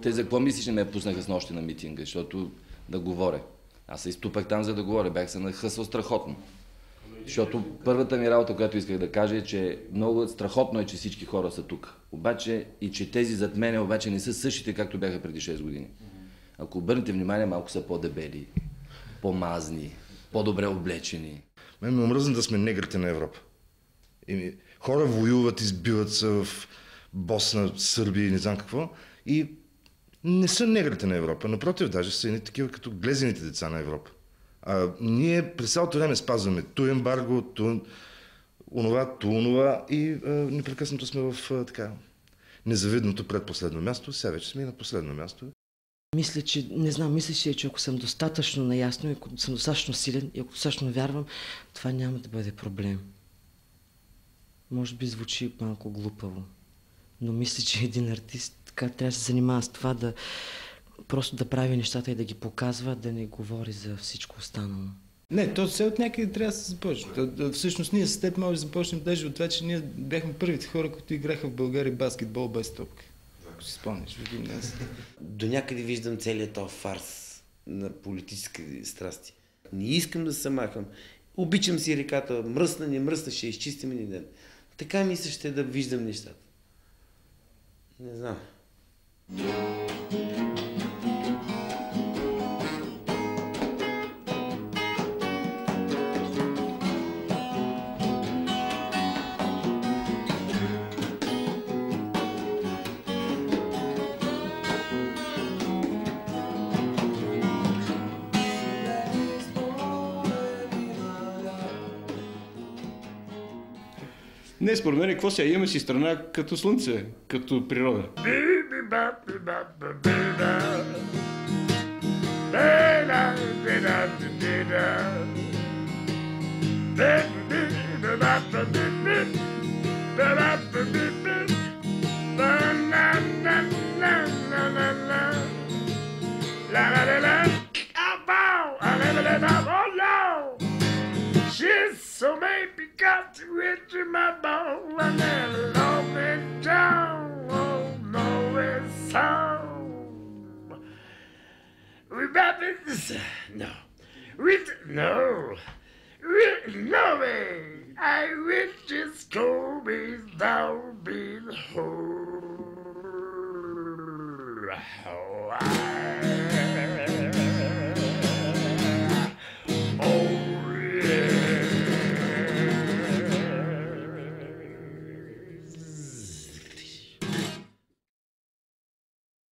Те за какво мислиш, не ме пуснаха с нощи на митинга, защото да говоря. Аз се изтупах там, за да говоря. Бях се нахъсвал страхотно. Защото първата ми работа, която исках да кажа, е, че много страхотно е, че всички хора са тук. Обаче и че тези зад мене обаче не са същите, както бяха преди 6 години. Ако обърнете внимание, малко са по-дебели, по-мазни, по-добре облечени. Мен ме омръзна да сме негрите на Европа. Хора воюват, избиват се в Босна, Сърбия и не знам какво. И не са негрите на Европа. Напротив, даже са едни такива като глезените деца на Европа. Ние през цялото време спазваме ту ембарго, ту онова и непрекъснато сме в така незавидното предпоследно място. Сега вече сме и на последно място. Мисля, че, не знам, мисля, че ако съм достатъчно наясно, ако съм достатъчно силен и ако достатъчно вярвам, това няма да бъде проблем. Може би звучи малко глупаво, но мисля, че един артист така трябва да се занимава с това да просто да прави нещата и да ги показва, да не говори за всичко останало. Не, то все от някъде трябва да се започне. Всъщност ние с теб може да започнем даже от това, че ние бяхме първите хора, които играха в България баскетбол без топка. Ако си спомняш, в гимназията. До някъде виждам целият този фарс на политически страсти. Не искам да се махам. Обичам си реката, мръсна, не мръсна, ще изчистим един ден. Така ми се ще да виждам нещата. Не знам. Не, според мен, какво сега имаме си страна като слънце, като природа. So maybe got to it in my bone and then love me down. Oh no, it's home. We got this. No. No. No.